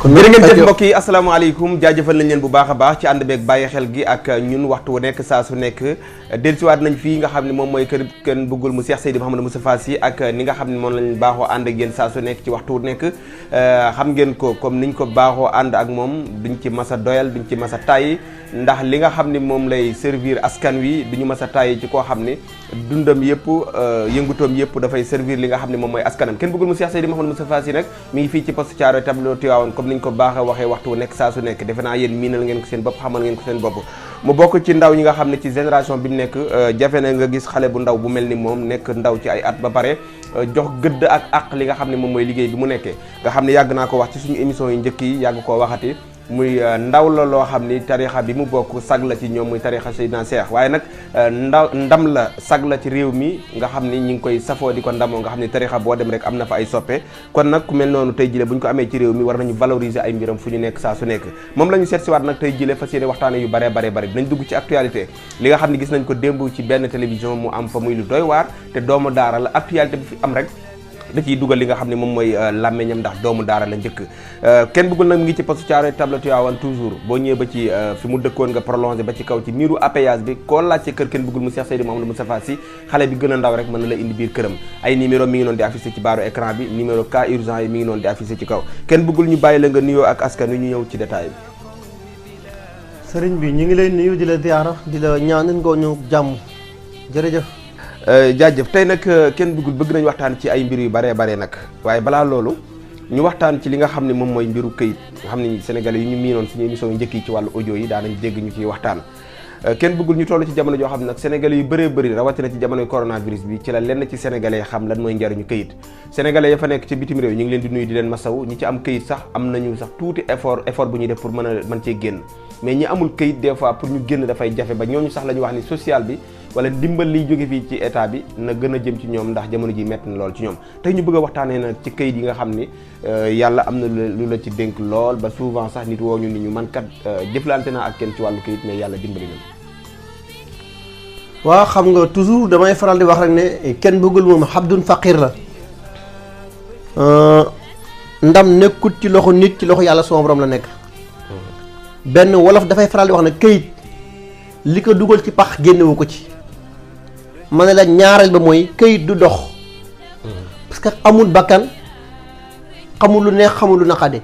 jërë ngeen jëf mbokk yi asalaamaaleykum jaajëfal nañ leen bu baax a baax ci ànd beeg bàyyi xel gi ak ñun waxtu wu nekk saa su nekk dellusiwaat nañ fii nga xam ne moom mooy kër kenn bëggul mu Cheikh Seydi Mouhamadou Moustapha Sy ak ni nga xam ne moom lañ baaxoo ànd ak yéen saa su nekk ci waxtu wu nekk xam ngeen ko comme niñ ko baaxoo ànd ak moom duñ ci mas a doyal duñ ci mas a tàyyi ndax li nga xam ne moom lay servir askan wi duñu mas a tàyyi ci koo xam ne dundam yëpp yëngutoom yëpp dafay servir li nga xam ne moom mooy askanam kenn bëggul mu Cheikh Seydi Mouhamadou Moustapha Sy nag mi ngi fii ci poste Thiaroye tableau Tivaouane comme niñ ko baaxee waxee waxtu wu nekk saa su nekk defe naa yéen miinal ngeen ko seen bopp xamal ngeen ko seen bopp mu bokk ci ndaw ñi nga xam ne ci génération bi nekk jafe na nga gis xale bu ndaw bu mel ni moom nekk ndaw ci ay at ba pare jox gëdd ak àq li nga xam ne moom mooy liggéey bi mu nekkee nga xam ne yàgg naa ko wax ci suñu émission yi njëkk yi yàgg koo waxati muy ndaw la loo xam ni tarixa bi mu bokk sag la ci ñoom muy tarixa Seydina Cheikh waaye nag ndam la sag la ci réew mi nga xam ni ñi ngi koy safoo di ko ndamoo nga xam ni tarixa boo dem rek am na fa ay soppe kon nag ku mel noonu tey jile bu ñu ko amee ci réew mi war nañu valoriser ay mbiram fu ñu nekk saa su nekk moom la ñu seet si waat nag tey jile fas yéene waxtaane yu bare dinañ dugg ci actualité li nga xam ne gis nañ ko démb ci benn télévision mu am fa muy lu doy waar te doomu daara la actualité bi fi am rek da ciy dugal li nga xam ne moom mooy làmmeñam ndax doomu daara la njëkk kenn bëggul nag mu ngi ci poste Thiaroye tableau Tivaouane toujours boo ñëwee ba ci fi mu dëkkoon nga prolongé ba ci kaw ci miiru APS bi koo laaj ci kër kenn bëggul mu Cheikh Seydi Mouhamadou Moustapha Sy xale bi gën a ndaw rek mën na la indi biir këram ay numéro mi ngi noonu di affiché ci baaru écran bi numéro cas urgent yi mi ngi noonu di affiché ci kaw kenn bëggul ñu bàyyi la nga nuyoo ak askan wi ñu ñëw ci détail bi sëriñ bi ñu ngi lay nuyu di la ziyaara di la ñaanal ngooñu jàmm jërëjëf jaajëf tey nag kenn bëgg nañ waxtaan ci ay mbir yu bare nag waaye balaa loolu ñu waxtaan ci li nga xam ne moom mooy mbiru këyit nga xam ni sénégalais yi ñu miinoon suñu émission yu njëkk yi ci wàllu audio yi daanañ dégg ñu ciy waxtaan kenn bëggul ñu toll ci jamono joo xam ne nag sénégalais yu bëree bëri rawatina ci jamonoy coronavirus bi ci la lenn ci sénégalais xam lan mooy njariñu këyit sénégalais ya fa nekk ci bitim réew ñu ngi leen di nuyu di leen masaw ñi ci am këyit sax am nañu sax tuuti effort bu ñuy def pour mën cee génn mais ñi amul këyit des fois pour ñu génn dafay jafe ba ñooñu sax la ñu wax ni social bi wala ndimbal liy jóge fii ci état bi na gën a jëm ci ñoom ndax jamono ji metti na lool ci ñoom tey ñu bëgg a waxtaanee nag ci këyit yi nga xam ni yàlla am na lu la ci dénk lool ba souvent sax nit woo ñu ni ñu man kat jëflante naa ak kenn ci wàllu këyit mais yàlla dimbali na waaw xam nga toujours damay faral di wax rek ne kenn bëggul moom abdun faqir la ndam nekkut ci loxo nit ci loxo yàlla sama borom la nekk benn wolof dafay faral di wax ne këyit li ko dugal ci pax génnewu ko ci ma ne la ñaareel ba mooy këyit du dox parce que amul bakkan xamul lu neex xamul lu naqade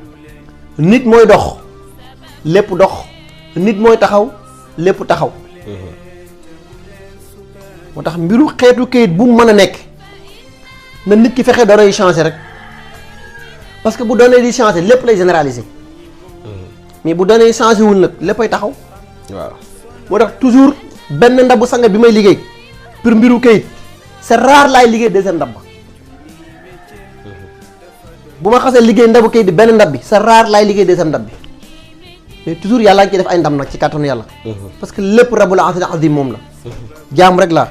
nit mooy dox lépp dox nit mooy taxaw lépp taxaw moo tax mbiru xeetu këyit bu mu mën a nekk na nit ki fexe doonay changer rek parce que bu doonee di changer lépp lay généraliser mais bu doonee changer wul nag léppay taxaw waaw moo tax toujours benn ndabu sanga bi may liggéey pour mbiru këyit c'est rare laay liggéey deuxième ndab ba bu ma xasee liggéey ndabu këyit bi benn ndab bi c'est rare laay liggéey deuxième ndab bi mais toujours yàlla ngi ciy def ay ndam nag ci kàttanu yàlla parce que lépp rabbul arshil azim moom la jaam rek laa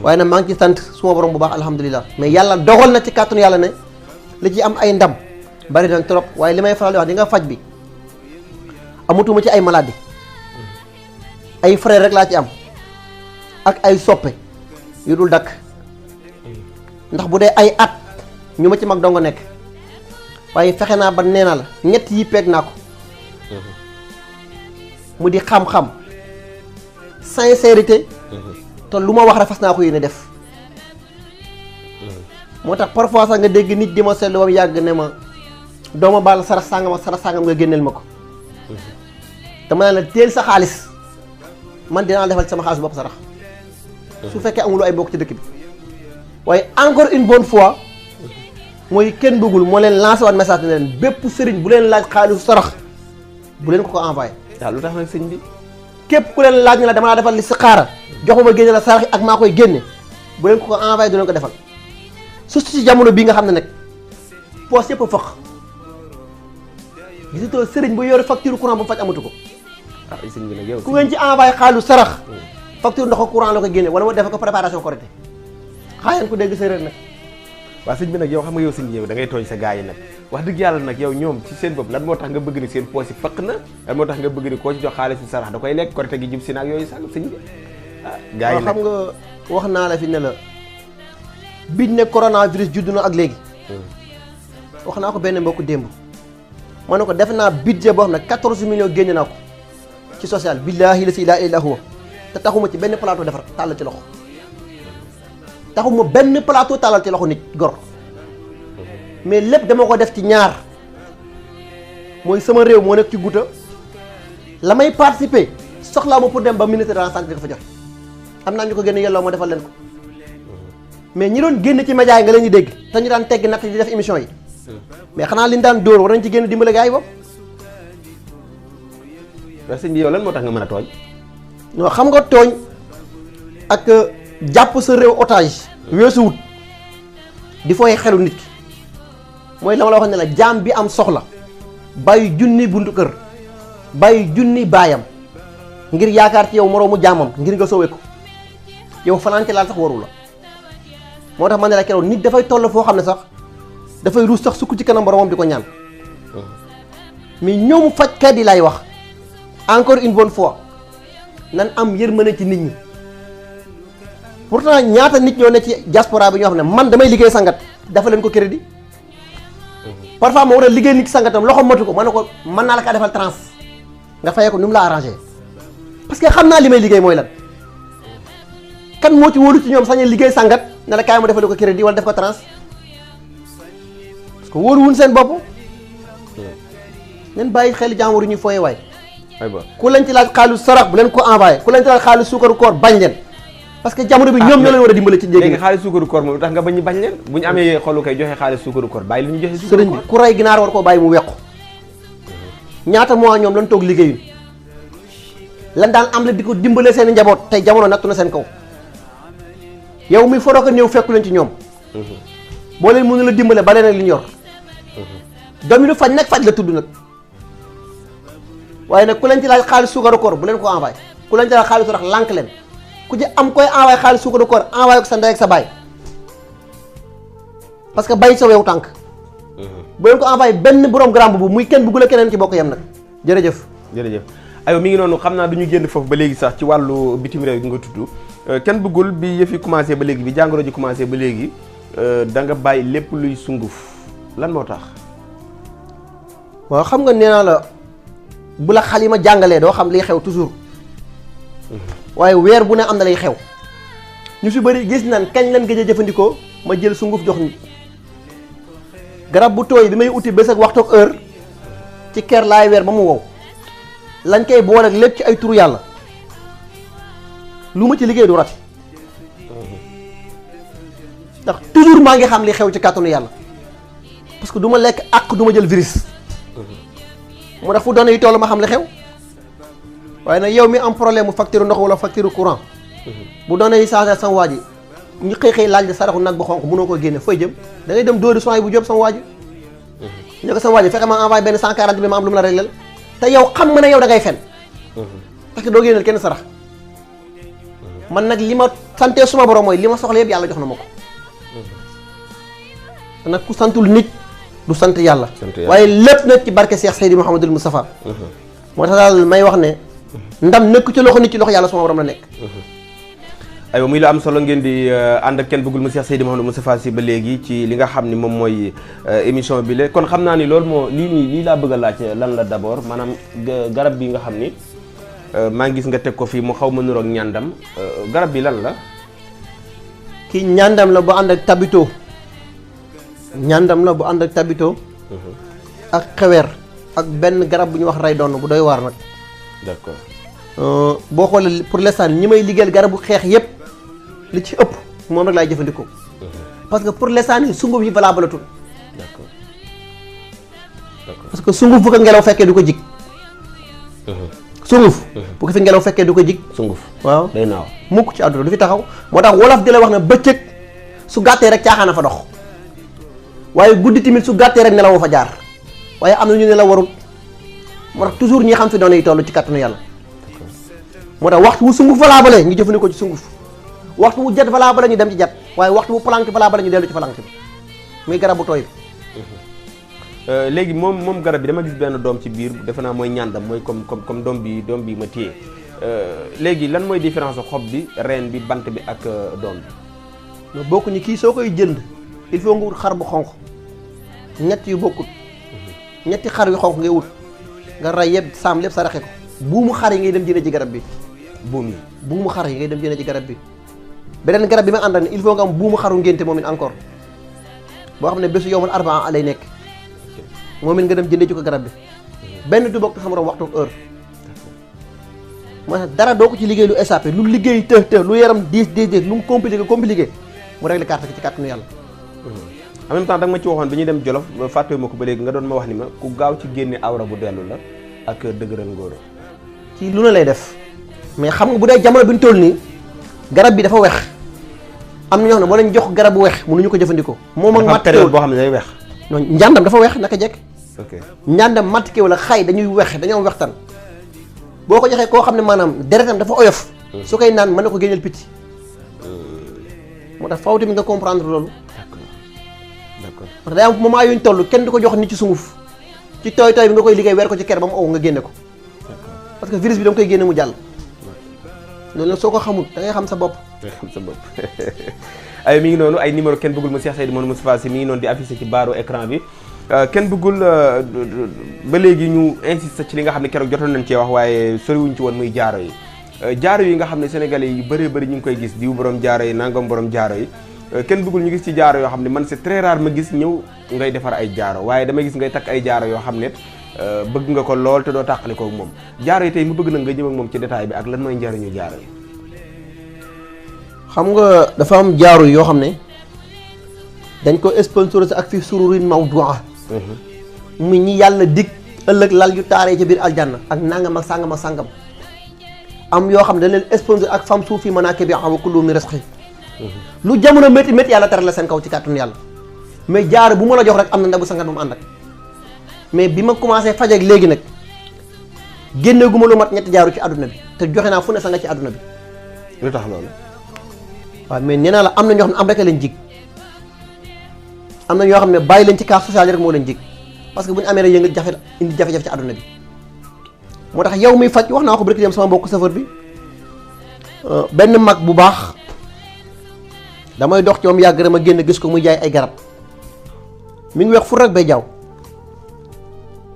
waaye nag maa ngi ci sant suma borom bu baax alhamdulilah mais yàlla dogal na ci kàttanu yàlla ne li ci am ay ndam bari na trop waaye li may faral di wax di nga faj bi amatuma ci ay maladie ay frère rek laa ci am ak ay soppe yu dul dakk ndax bu dee ay at ñu ma ci mag dongo nekk waaye fexe naa ba nee naa la ñett yi peeg naa ko mu di xam-xam sincérité te lu ma wax rek fas naa ko yéene def moo tax parfois sax nga dégg nit di ma seetlu ba mu yàgg ne ma dooma baal sarax sàngam ak sarax sàngam nga génneel ma ko dama ne la teel sa xaalis man dinaa defal sama xaalis bopp sarax su fekkee amuloo ay bokk ci dëkk bi waaye encore une bonne fois mooy kenn bëggul moo leen lancé waat message ne leen bépp sëriñ bu leen laaj xaalisu sarax bu leen ko envoyé. waaw lu tax nag sëñ bi képp ku leen laaj ne la dama laa defal li si xaara jox ma génne la sarax ak maa koy génne bu leen ko envoyé du leen ko defal surtout ci jamono bii nga xam ne nag poos yëpp a fëq gisatoo sëriñ bu yor facture courant bu faj amatu ko. ah sëñ bi nag yow ku ngeen ci envoyé xaalisu sarax facture ndox ak courant la ko génne wala mu defe ko préparation correcte xaayeen ko dégg séeréer nag. waaw sëñ bi nag yow xam nga yow sëñ bi yow da ngay tooñ sa gars yi nag wax dëgg yàlla nag yow ñoom ci seen bopp lan moo tax nga bëgg ni seen poos yi fëq na lan moo tax nga bëgg ni koo ci jox xaalis si sarax da koy lekk korite gi jub si naag yooyu sax sëñ bi gars yi nag xam nga wax naa la fi ne la biñ ne coronavirus judd na ak léegi wax naa ko benn mbokku démb ma ne ko def naa budget boo xam ne 14 millions génne naa ko ci social billahi la si laa ilaaha illa huwa te taxuma ci benn plateau defar tàllal ci loxo taxuma benn plateau tàllal ci loxo nit gor mais lépp dama ko def ci ñaar mooy sama réew moo nekk ci guuta la may participer soxlaa ma pour dem ba ministre de la santé di ko fa joxe am naa ñu ko génn yelloo ma defal leen ko mais ñi doon génn ci média yi nga leen di dégg te ñu daan tegg natt di def émission yi mais xanaa liñ daan dóor war nañ ci génn dimbale gars yi bopp. waaw sëñ bi yow lan moo tax nga mën a tooñ. non xam nga tooñ ak jàpp sa réew otage weesu wut di fooy xelu nit ki mooy la ma la wax ne la jaam bi am soxla bàyyi junni buntu kër bàyyi junni baayam ngir yaakaar ci yow moroomu jaamam ngir nga sowe ko yow fanaan ci laal sax waru la moo tax man ne la keroog nit dafay toll foo xam ne sax dafay ruus sax sukk ci kanam boromam di ko ñaan mais ñoom fajkat yi lay wax encore une bonne fois nan am yërmande ci nit ñi pourtant ñaata nit ñoo ne ci diaspora bi ñoo xam ne man damay liggéey sangat dafa leen ko crédit parfois ma war a liggéey nit ci sangatam loxo matu ko ma ne ko mën naa la kaa defal trans nga fayee ko ni mu la arrangé parce que xam naa li may liggéey mooy lan kan moo ci wóolu ci ñoom sañ liggéey sangat ne la kaay ma defal ko crédit wala def ko trans parce que wóolu wuñ seen bopp leen bàyyi xel jàmbur yi ñuy fooye waay ku leen ci laaj xaalis sarax bu leen ko envoyé ku leen ci laaj xaalis suukaru koor bañ leen parce que jamono bi ñoom ñoo leen war a dimbale ci njëg léegi xaalis suukaru koor moom tax nga bañ leen bu ñu amee xolu kay joxe xaalis suukaru koor bàyyi lu ñu joxe sëriñ bi ku rey ginaar war koo bàyyi mu wequ ñaata mois ñoom lan toog liggéeyul lan daan am la di ko dimbale seen njaboot tey jamono nattu na seen kaw yow mi foroo ko néew fekku leen ci ñoom boo leen mënu la dimbale ba leen ak li ñu yor doom yi lu faj nag faj la tudd nag waaye nag ku leen ci laaj xaalis suukaru koor bu leen ko envoyé ku leen ci laaj xaalis sarax lànk leen ku ci am koy envoyé xaalis suukaru koor envoyé ko sa ndey ak sa baay parce que bay sa weewu tànk bu leen ko envoyé benn borom grand bu muy kenn bëggula keneen ci bokk yem nag jërëjëf jërëjëf aywa mi ngi noonu xam naa du ñu génn foofu ba léegi sax ci wàllu bitim réew gi nga tudd kenn bëggul bi yëf yi commencé ba léegi bi jàngoro ji commencé ba léegi da nga bàyyi lépp luy sunguf lan moo tax waaw xam nga nee naa la bu la xalima jàngalee doo xam liy xew toujours waaye weer bu ne am na lay xew ñu si bëri gis nan kañ lan gëj a jëfandikoo ma jël sunguf jox nit garab bu tooy bi may uti bés ak waxtu ak heure ci ker laay weer ba mu wow lañ koy boole ak lépp ci ay turu yàlla lu ma ci liggéey du rati ndax toujours maa ngi xam li xew ci kàttanu yàlla parce que du ma lekk ak du ma jël virus moo tax fu données yi toll ma xam li xew waaye nag yow mi am problème mu facture ndox wala facture courant bu données yi changé sama waa ji ñu xëy laaj la saraxu nag bu xonq mënoo ko génne fooy jëm da ngay dem dóori soin bu jóob sama waa ji ñu ko sama waa ji fexe ma envoyé benn 140 bi ma am lu mu la réglé te yow xam nga ne yow da ngay fen parce que doo génneel kenn sarax man nag li ma santee suma borom mooy li ma soxla yëpp yàlla jox na ma ko te nag ku santul nit du sant yàlla waaye lépp nag ci barke Cheikh Seydi Mouhamadul Moustapha moo tax daal may wax ne ndam nekk ci loxo nit ci loxo yàlla suma borom la nekk aywa muy la am solo ngeen di ànd ak kenn bëggul mu Cheikh Seydi Mouhamadou Moustapha Sy ba léegi ci li nga xam ni moom mooy émission bi la kon xam naa ni loolu moo lii laa bëgg a laaj lan la d'abord maanaam garab bi nga xam ni maa ngi gis nga teg ko fii mu xaw ma niroog ñàndam garab bi lan la kii ñàndam la bu ànd ak tabito ñàndam la bu ànd ak tabito ak xewer ak benn garab bu ñuy wax ray doon bu doy waar nag d'accord boo xoolee pour l'instant ñi may liggéeyal garabu xeex yépp li ci ëpp moom rek laay jëfandikoo parce que pour l'instant nii sunguf yi valable atul d'accord parce que sunguf bu ko ngelaw fekkee du ko jig sunguf bu ko fi ngelaw fekkee du ko jig sunguf waaw day naaw mukk ci àdduna du fi taxaw moo tax wolof di la wax ne bëccëg su gàttee rek caaxaan a fa dox waaye guddi tamit su gàttee rek nelaw fa jaar waaye am na ñu ne la warul moo tax toujours ñi xam fi doon yi toll ci kàttanu yàlla moo tax waxtu wu sunguf valable ñu jëfandikoo ci sunguf waxtu wu jat valable ñu dem ci jat waaye waxtu wu planque valable ñu dellu ci planque bi muy garabu tooy bi léegi moom garab bi dama gis benn doom ci biir defe naa mooy ñàndam mooy comme doom bi ma téye léegi lan mooy différence xob bi reen bi bant bi ak doom bi bokkuñu kii soo koy jënd il faut nga wut xar bu xonq ñett yu bokkut ñetti xar yu xonq ngay wut nga ray yëpp saam lépp saraxe ko buumu xar yi ngay dem jëne ci garab bi buumu xar yi ngay dem jëne ci garab bi beneen garab bi ma àndal il faut nga am buumu xaru ngénte moom it encore boo xam ne bésu yowmal arbaa lay nekk moom it nga dem jëndee ci ko garab bi benn du bokk te sama morom waxtu heure maanaam dara doo ko ci liggéey lu échappé lu liggéey të lu yaram diis lu mu compliqué mu réglé carte ci kàttanu yàlla. en même temps da nga ma ci waxoon bi ñuy dem Jolof fàtte ma ko ba léegi nga doon ma wax ni ma ku gaaw ci génne awra bu dellu la ak dëgëral ngóora. ci lu ne lay def mais xam nga bu dee jamono bi ñu toll nii garab bi dafa wex am na ñoo xam ne boo leen jox garab bu wex mënuñu ko jëfandikoo. moom ak matt période boo xam ne day wex. non njàndam dafa wex naka jekk. ok njàndam matt kéw la xay dañuy wex dañoo wextan boo ko joxee koo xam ne maanaam deretam dafa oyof. su koy naan mën na ko génneel picc. moo tax faaw tamit nga comprendre loolu. d'accord parce que day am moment yuñ toll kenn du ko jox nit ci sunguf ci tooy bi nga koy liggéey weer ko ci ker ba mu ow nga génne ko. parce que virus bi da nga koy génne mu jàll. loolu nag soo ko xamul da ngay xam sa bopp. da ngay xam sa bopp ay mi ngi noonu ay numéro kenn bëggul mu Cheikh Seydi Mouhamadou Moustapha Sy mi ngi noonu di affiché ci baaru écran bi kenn bëggul ba léegi ñu insiste ci li nga xam ne keroog jotoon nañ cee wax waaye soriwuñ ci woon muy jaaro yi jaaro yi nga xam ne sénégalais yu bëree bëri ñu ngi koy gis diw borom jaaro yi nangam borom jaaro yi kenn bëggul ñu gis ci jaaro yoo xam ne man c'est très rare ma gis ñëw ngay defar ay jaaro waaye damay gis ngay takk ay jaaro yoo xam ne bëgg nga ko lool te doo tàqali ko ak moom jaaro yi tey mu bëgg na nga ñëw ak moom ci détail bi ak lan mooy njariñu jaaro yi. xam nga dafa am jaaro yoo xam ne dañ ko sponsorisé ak fi sururin mawdua mu ñi yàlla dig ëllëg lal yu taaree ci biir aljanna ak nangam ak sàngam ak sàngam am yoo xam ne dañ leen sponsorisé ak fam suufi manaake bi awa kullu mi resqi lu jamono métti métti yàlla tere la seen kaw ci kàttanu yàlla mais jaaro bu ma la jox rek am na ndabu sangat moom ànd ak mais bi ma commencé faj ak léegi nag génneegu ma lu mat ñetti jaaru ci àdduna bi te joxe naa fu ne sa nga ci àdduna bi. lu tax loolu. waaw mais nee naa la am na ñoo xam ne am rek leen jig am na ñoo xam ne bàyyi leen ci cas social yi rek moo leen jig parce que bu ñu amee rek yëngal jafe indi jafe-jafe ci àdduna bi moo tax yow miy faj wax naa ko bëgg dem sama mbokk chauffeur bi benn mag bu baax damay dox ci moom yàgg rek ma génn gis ko muy jaay ay garab mi ngi weex fur rek bay jaaw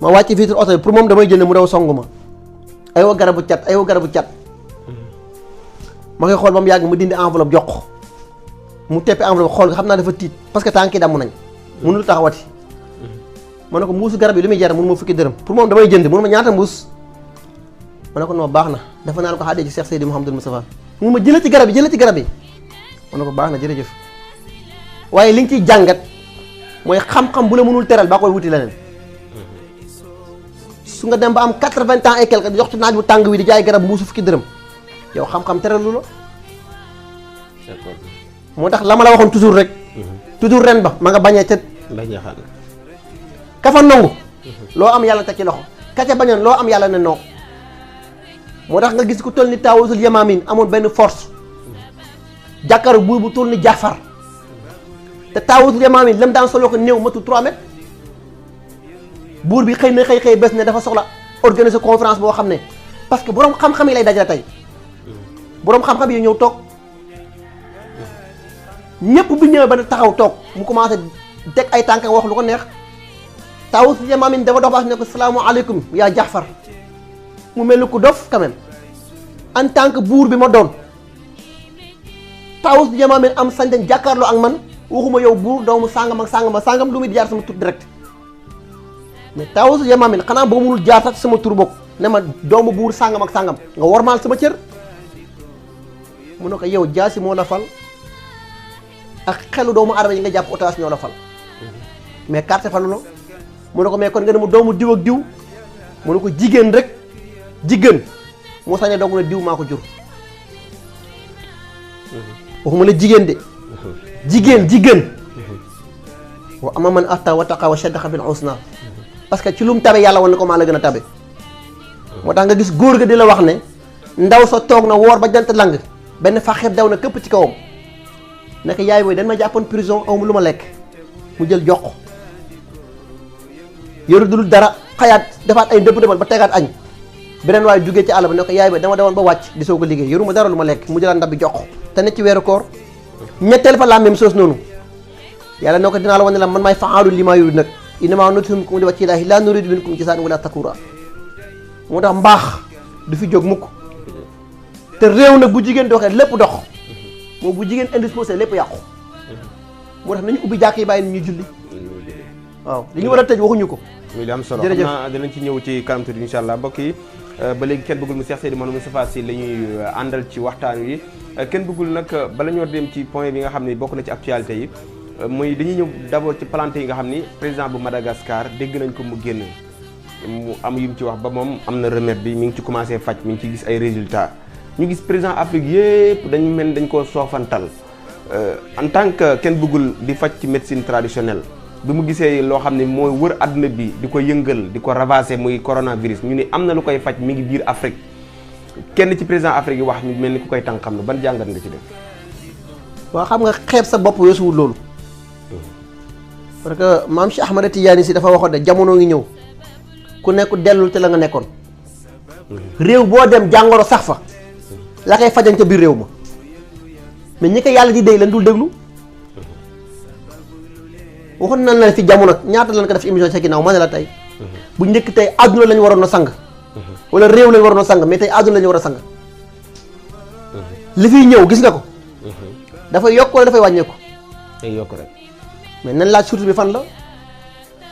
ma wàcc vitre oto bi pour moom damay jënd mu daw songu ma ay wa garabu cat ay wa garabu cat ma koy xool ba mu yàgg mu dindi enveloppe jox ko mu teppi enveloppe xool nga xam naa dafa tiit parce que tànk yi damm nañ mënul taxawati ma ne ko mbuusu garab yi li muy jar mënu ma fukki dërëm pour moom damay jënd mënu ma ñaata mbuus ma ne ko non baax na dafa naa ko xaadee ci Cheikh Seydi Mouhamadou Moustapha mu ma jëlati garab yi jëlati garab yi ma ne ko baax na jërëjëf waaye li nga ciy jàngat mooy xam-xam bu la mënul teral baa koy wuti leneen su nga dem ba am 80 ans et quelque jox ci naaj bu tàng wi di jaay garab mbuusu fukki dërëm yow xam-xam teralu la moo tax la ma la waxoon toujours rek toujours ren ba ma nga bañee ca ka fa nangu loo am yàlla teg ci loxo ka ca bañoon loo am yàlla ne noo moo tax nga gis ku toll ni Taawusul Yamaamin amoon benn force jàkkaaru buur bu toll ni Jaafar te Taawusul Yamaamin lam daan solo ko néew matul 3 mètres buur bi xëy na xëy bés ne dafa soxla organiser conférence boo xam ne parce que boroom xam-xam yi lay dajale tey boroom xam-xam yi ñëw toog ñëpp bu ñëwee ba taxaw toog mu commencé teg ay tànk wax lu ko neex Taawusul Yamaamin dafa dox baax ne ko salaamaaleykum yaa Jaafar mu mel ni ku dof quand même en tant que buur bi ma doon Taawusul Yamaamin am sañ-sañ jàkkaarloo ak man waxuma yow buur doomu sàngam ak sàngam ak sàngam lu muy jaar sama tur direct mais Taawusul Yamaamin xanaa boo mënul jaar sax sama tur bokk ne ma doomu buur sàngam ak sàngam nga wormaal sama cër mu ne ko yow jaasi moo la fal ak xelu doomu aadama yi nga jàpp otage ñoo la fal mais carte falu la mu ne ko mais kon nga ne mu doomu diw ak diw mu ne ko jigéen rek jigéen moo sañee doog ne diw maa ko jur waxuma la jigéen de jigéen wa ama man atta wa taqa wa shaddaqa bil husna parce que ci lu mu tabe yàlla wan ne ko maa la gën a tabe moo tax nga gis góor ga di la wax ne ndaw sa toog na woor ba jant lang benn faxir daw na këpp ci kawam nekk yaay booy dañ ma jàppoon prison awma lu ma lekk mu jël jox ko yoru dul dara xayaat defaat ay dëpp dëppal ba tegaat añ beneen waaye jugee ci àll ba ne ko yaay booy dama demoon ba wàcc di soo ko liggéey yoru ma dara lu ma lekk mu jëlaat ndab bi jox ko te ne ci weeru koor ñetteel fa la même chose noonu yàlla ne ko dinaa la wane la man maay fa'aalu limaa yurid nag innamaa nut'imukum li wajhi llaahi laa nuriidu minkum jazaa'an wala shakuuraa. moo tax mbaax du fi jóg mukk te réew nag bu jigéen doxee lépp dox moom bu jigéen indisposé lépp yàqu. moo tax nañu ubbi jàkk yi bàyyi ni ñuy julli waaw li ñu war a tëj waxuñu ko. muy li am solo jërëjëf xam naa dinañ ci ñëw ci kanam tuuti incha allah mbokk yi ba léegi kenn bëggul mu Cheikh Seydi Mouhamadou Moustapha Sy la ñuy àndal ci waxtaan wi kenn bëggul nag bala ñoo dem ci point bi nga xam ne bokk na ci actualité yi muy dañuy ñëw d'abord ci planté yi nga xam ni président bu Madagascar dégg nañ ko mu génn mu am yu mu ci wax ba moom am na remède bi mi ngi ci commencé faj mi ngi ci gis ay résultats ñu gis président Afrique yëpp dañu mel dañ koo soofantal en tant que kenn bëggul di faj ci médecine traditionnelle bi mu gisee loo xam ne mooy wër àdduna bi di ko yëngal di ko ravager muy coronavirus ñu ni am na lu koy faj mi ngi biir Afrique kenn ci président Afrique yi wax ñu mel ni ku koy tànk xam ne ban jàngat nga ci def. waaw xam nga xeeb sa bopp weesuwul loolu parce que maam Cheikh Ahmada Tidiane Sy dafa waxoon ne jamono ngi ñëw ku nekk dellul te la nga nekkoon réew boo dem jàngoro sax fa la koy fajan ca biir réew ma mais ñi ko yàlla di dégg leen dul déglu waxoon nañ la fi jamono ñaata lañ ko def émission sa ginnaaw ma ne la tey bu njëkk tey àdduna la ñu waroon a sang wala réew la ñu waroon a sang mais tey àdduna la ñu war a sang li fiy ñëw gis nga ko dafay yokk wala dafay wàññeeku day yokk rek mais nañ laaj surtout bi fan la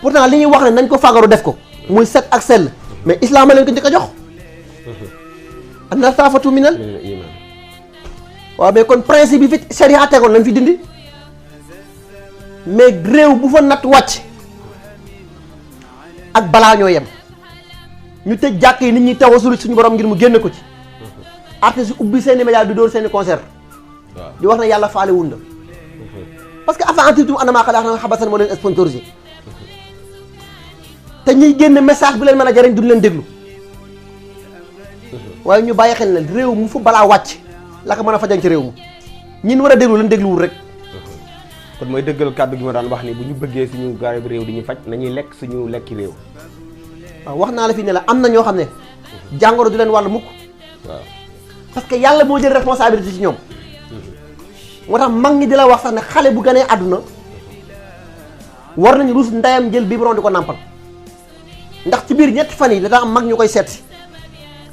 pourtant li ñuy wax ne nañ ko fagaru def ko muy set ak sell mais islam leen ko njëkk a jox ana saafatu minal waaw mais kon principe bi fi sharia tegoon lañ fi dindi mais réew bu fa natt wàcc ak balaa ñoo yem ñu tëj jàkk yi nit ñi tawasul suñu borom ngir mu génne ko ci artistes yi ubbi seeni média di dóor seeni concert di wax ne yàlla faale wun la parce que afa antitum annamaa xalaqnaakum abasan moo leen sponsorisé te ñuy génn message bu leen mën a jariñ duñ leen déglu waaye ñu bàyyi xel ne réew mu fa balaa wàcc la ko mën a fajan ci réew mu ñin war a déglu leen dégluwul rek kon mooy dëggal kàddu gi ma daan wax ni bu ñu bëggee suñu garab réew di ñu faj nañuy lekk suñu lekki réew waaw wax naa la fi ne la am na ñoo xam ne jàngoro du leen wàll mukk waaw parce que yàlla moo jël responsabilité ci ñoom moo tax mag ñi di la wax sax ne xale bu ganee àdduna war nañu ruus ndeyam jël biberon di ko nàmpal ndax ci biir ñetti fan yi dana am mag ñu koy seet si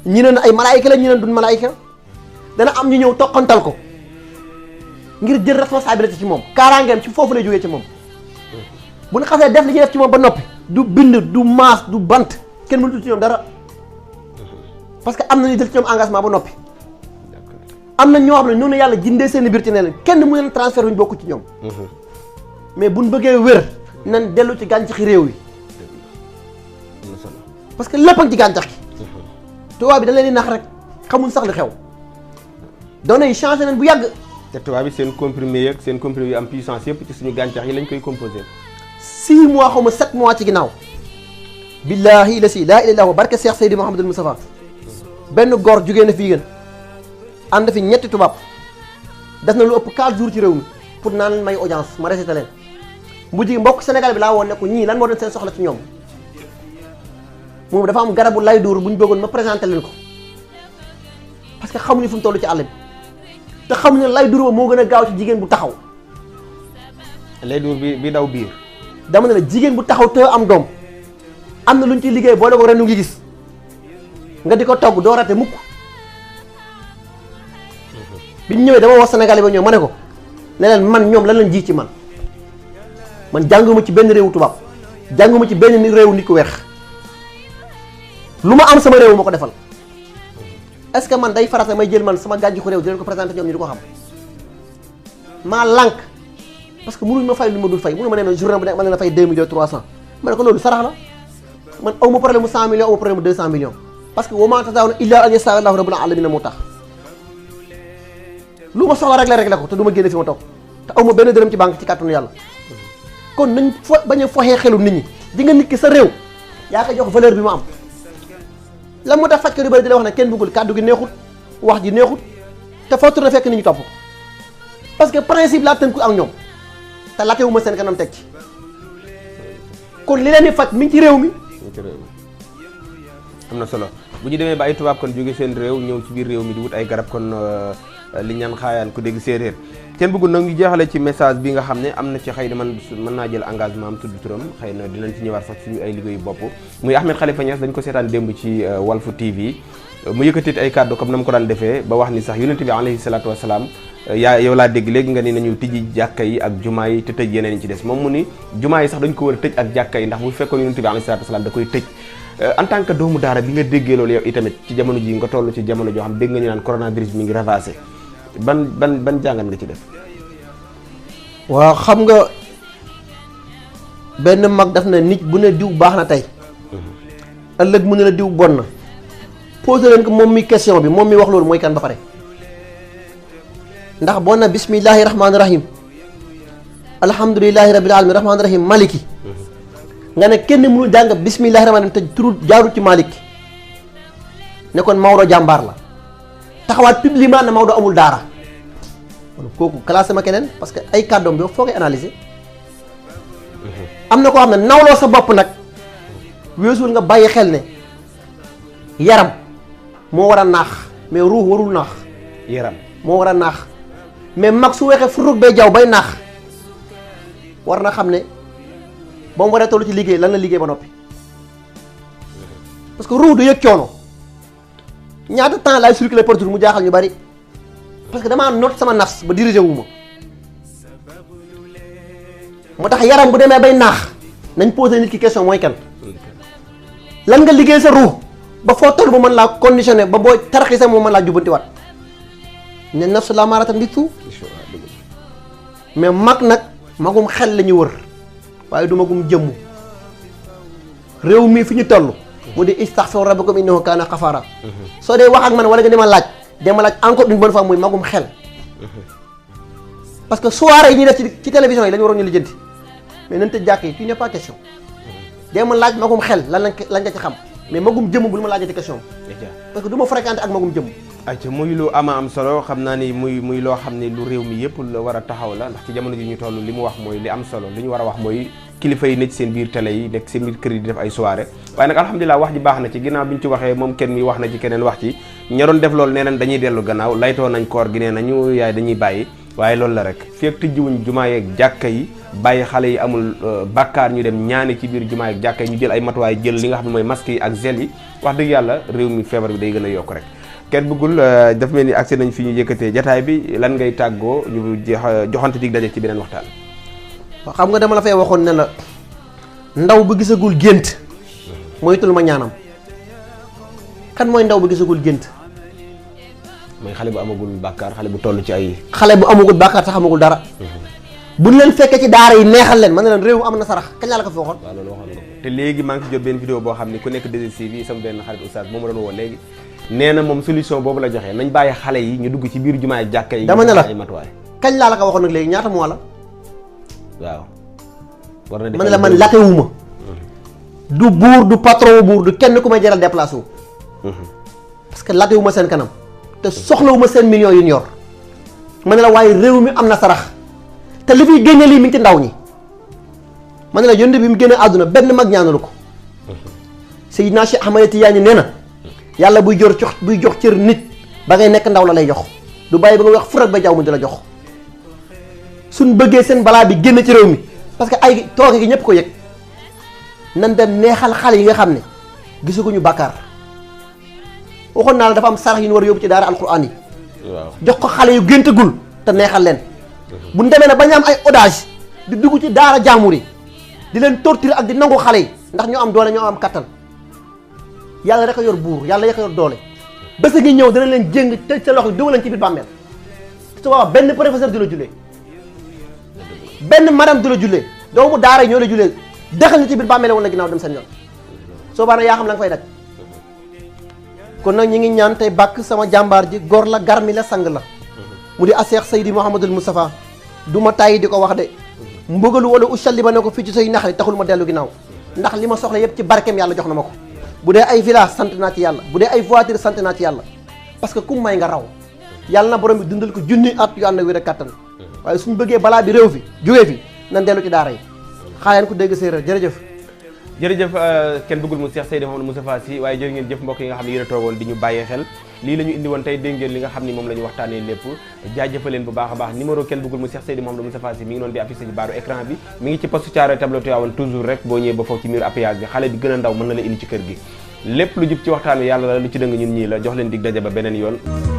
ñi ne ay malaayika la ñi ne duñ malaayika dana am ñu ñëw toqantal ko ngir jël responsabilité ci moom kaaraangeem ci foofu lay jógee ci moom bu ñu xasee def li ñuy def ci moom ba noppi du bind du maas du bant kenn mënut ci ñoom dara parce que am na ñu jël ci ñoom engagement ba noppi am na ñoo xam ne noonu yàlla jindee seen biir ci ne leen kenn mu leen transfert wuñ bokku ci ñoom mais buñ bëggee wér nañ dellu ci gàncaxi réew yi parce que lépp a ngi ci gàncax gi tubaab bi da leen di nax rek xamul sax li xew données yi changé nañ bu yàgg te tubaab bi seen comprimé yeeg seen comprimé yu am puissance yëpp ci suñu gàncax yi lañ koy composé 6 mois xaw ma 7 mois ci ginnaaw billahi la si laa ilaaha illa barke Cheikh Seydi Mouhamadou Moustapha benn góor jugee na fii gën ànd fi ñetti tubaab def na lu ëpp 4 jours ci réew mi pour naan leen may audience ma resité leen mujj gi mbokk Sénégal bi laa woon ne ko ñii lan moo doon seen soxla ci ñoom moom dafa am garabu lay duur bu ñu bëggoon ma présenté leen ko parce que xamuñu fu mu toll ci àll bi te xamuñu ne lay duur ba moo gën a gaaw ci jigéen bu taxaw lay duur bi daw biir dama ne la jigéen bu taxaw te am doom am na lu ñu ciy liggéey boole ko ren ngi gis nga di ko togg doo rate mukk bi ñu ñëwee dama wax Sénégalais ba ñëw ma ne ko ne leen man ñoom lan lañ ji ci man jànguma ci benn réewu tubaab jànguma ci benn réewu nit ku weex lu ma am sama réew ma ko defal est-ce que man day farata may jël man sama gàncaxu réew di leen ko présenté ñoom ñu di ko xam maa lànk parce que mënuñ ma fay lu ma dul fay mënu ma nee na journée bu nekk ma leen a fay 2 millions 300 ma ne ko loolu sarax la man aw ma problème mu 100 millions aw ma problème mu 200 millions parce que wa maa tazaauna illaa an yashaa Allaahu rabbul aalamiin moo tax lu ma soxla réglé ko te du ma génne fi ma toog te aw ma benn dërëm ci banque ci kàttanu yàlla kon nañ bañ a foxee xelu nit ñi di nga nit ki sa réew yaa ko jox valeur bi mu am lan moo tax fajkat yu bëri di la wax ne kenn bëggul kàddu gi neexut wax ji neexut te foo tourné fekk nit ñi topp ko parce que principe laa tënku ak ñoom te latewu ma seen kanam teg ci kon li leen di faj mi ngi ci réew mi. am na solo bu ñu demee ba ay tubaab kon jóge seen réew ñëw ci biir réew mi di wut ay garab kon li ñaan xaayaan ku dégg séeréer kenn bëggul nag ñu jeexale ci message bi nga xam ne am na ci xëy na man mën naa jël engagement am tudd turam xëy na dinañ ci ñëwaat sax suñu ay liggéeyu bopp muy Ahmed Khalifa Niass dañ ko seetaan démb ci Walfu TV mu yëkkatit ay kàddu comme na mu ko daan defee ba wax ni sax yonent bi alayhi salaatu wasalaam yow laa dégg léegi nga ni nañu tijji jàkka yi ak jumaa yi te tëj yeneen yi ci des moom mu ni jumaa yi sax dañ ko war a tëj ak jàkka yi ndax bu fekkoon yonent bi alayhi salaatu wasalaam da koy tëj en tant que doomu daara bi nga déggee loolu yow itamit ci jamono ji nga toll ci jamono joo xam dégg nga ñu naan coronavirus mi ngi ravagé ban jàngat nga ci def. waaw xam nga benn mag daf na nit bu ne diw baax na tey ëllëg mu ne la diw bon na posé leen ko moom mi question bi moom mi wax loolu mooy kan ba pare ndax boo na bismillahi rahmaani rahim alhamdulillahi rabbil alamin rahmaani rahim maliki nga ne kenn mënu jàng bismillahi rahmaani te turu jaarul ci malik ne kon Maodo jàmbaar la taxawaat publiquement ne Maodo amul daara kooku classé ma keneen parce que ay kàddoom bi foo koy analyser am na koo xam ne nawloo sa bopp nag weesul nga bàyyi xel ne yaram moo war a naax mais ruux warul naax. yaram moo war a naax mais mag su weexee furuk bay jaw bay naax war na xam ne ba mu waree tollu ci liggéey lan la liggéey ba noppi parce que ruux du yëg coono ñaata temps laay circuler par jour mu jaaxal ñu bari parce que damaa noot sama nafs ba diriger wu ma moo tax yaram bu demee bay naax nañ posé nit ki question mooy kan lan nga liggéey sa ruux ba foo toll ba mën laa conditionné ba booy tarxise moo mën laa jubbantiwaat ne nafsu laa maaratan bisu mais mag nag magum xel la ñu wër waaye du magum jëmm réew mi fi ñu toll mu di istaghfiru rabbakum innahu kaana ghafaara soo dee wax ak man wala nga dema laaj encore une bonne fois muy magum xel parce que soirée yi ñuy def ci télévision yi la ñu waroon ñu lijjanti mais nañ tëj jàkk yi tu n'es pas question dema laaj magum xel lan nga ci xam mais magum jëmm bul ma laajati question parce que du ma fréquenté ak magum jëmm ayca muy lu ama am solo xam naa ni muy loo xam ni lu réew mi yëpp la war a taxaw la ndax ci jamono ji ñu toll li mu wax mooy li am solo li ñu war a wax mooy kilifa yi nekk seen biir télé yi nekk seen biir kër yi di def ay soirée waaye nag alhamdulilah wax ji baax na ci ginnaaw bi ñu ci waxee moom kenn mi wax na ci keneen wax ci ña doon def loolu nee nañ dañuy dellu gannaaw laytoo nañ koor gi nee nañu yaay dañuy bàyyi waaye loolu la rek fii ak tijjiwuñ jumaa yeeg jàkka yi bàyyi xale yi amul bàkkaar ñu dem ñaani ci biir jumaa yeeg jàkka yi ñu jël ay matuwaay jël li nga xam ne mooy masque yi ak gel yi wax dëgg yàlla réew mi feebar bi day gën a yokk rek kenn bëggul daf mel ni accès nañ fi ñu yëkkatee jataay bi lan ngay tàggoo ñu joxante dig daje ci beneen waxtaan. waaw xam nga dama la fay waxoon ne la ndaw bu gisagul gént moytul ma ñaanam kan mooy ndaw bu gisagul gént. mooy xale bu amagul bàkkaar xale bu toll ci ay. xale bu amagul bàkkaar tax amagul dara. buñ leen fekkee ci daara yi neexal leen mën na leen réew am na sarax kañ laa la ko fi waxoon. waaw loolu waxoon nga ko te léegi maa ngi ci jot benn vidéo boo xam ne ku nekk 2STV sama benn xarit oustaz moom la doon woo léegi nee na moom solution boobu la joxee nañ bàyyi xale yi ñu dugg ci biir jumaa ak jàkka yi. dama ne la ay matuwaay. kañ laa la ko waxoon nag léegi ñaata mois la. waaw. war na man la man latewuma du buur du patron buur du kenn ku may jaral déplacé wu. parce que latewuma seen kanam te soxlawuma seen millions yu ñu yor ma ne la waaye réew mi am na sarax te li fiy génne lii mi ngi ci ndaw ñi ma ne la yonent bi mu génne àdduna benn mag ñaanalu ko Seydina Cheikh Ahmed Tidiane nee na yàlla buy jox cër nit ba ngay nekk ndaw la lay jox du bàyyi ba nga wax furak ba jaww mu di la jox suñ bëggee seen balaa bi génn ci réew mi parce que ay tooke gi ñëpp ko yëg nan dem neexal xale yi nga xam ne gisaguñu bàkkaar waxoon naa la dafa am sarax yu ñu war a yóbbu ci daara alquran yi jox ko xale yu géntagul te neexal leen bu ñu demee nag ba ñu am ay otage di dugg ci daara jaamur yi di leen torturer ak di nangu xale yi ndax ñoo am doole ñoo am kattan yàlla rek a yor buur yàlla rek a yor doole bés ngi ñëw dana leen jéng tëj sa loxo dugal leen ci biir bàmmeel su boobaa benn professeur du la jullee benn madame du la jullee doomu daara yi ñoo la jullee dexal ñu ci biir bàmmeel woon la ginnaaw dem seen yoon soo baa na yaa xam la nga fay daj kon nag ñi ngi ñaan tey bàkk sama jàmbaar ji góor la garmi la sang la mu di Cheikh Seydi Mouhamadul Moustapha du ma tàyyi di ko wax de mbugalu wala usalli ba ne ko fii ci say nax li taxul ma dellu ginnaaw ndax li ma soxla yëpp ci barkeem yàlla jox na ma ko bu dee ay village sant naa ci yàlla bu dee ay voiture sant naa ci yàlla parce que ku may nga raw yàlla na borom bi dundal ko junni at yu ànd ak wér a kattan waaye suñu bëggee balaa bi réew fi jógee fi nan dellu ci daara yi xaayaan ko dégg séeréer jërëjëf jërëjëf kenn bëggul mu Cheikh Seydi Mouhamadou Moustapha Sy waaye jërë ngeen jëf mbokk yi nga xam ne yéen a toogoon di ñu bàyyee xel lii la ñu indi woon tey dégg ngeen li nga xam ni moom la ñu waxtaanee lépp jaajëfal leen bu baax a baax numéro kenn bëggul mu Cheikh Seydi Mouhamadou Moustapha Sy mi ngi noonu di affiché ci baaru écran bi mi ngi ci poste Thiaroye tableau Tivaouane toujours rek boo ñëwee ba foofu ci mur appuyage bi xale bi gën a ndaw mën na la indi ci kër gi lépp lu jub ci waxtaan wi yàlla la lu ci dëng ñun ñii la jox leen dig daje ba beneen yoon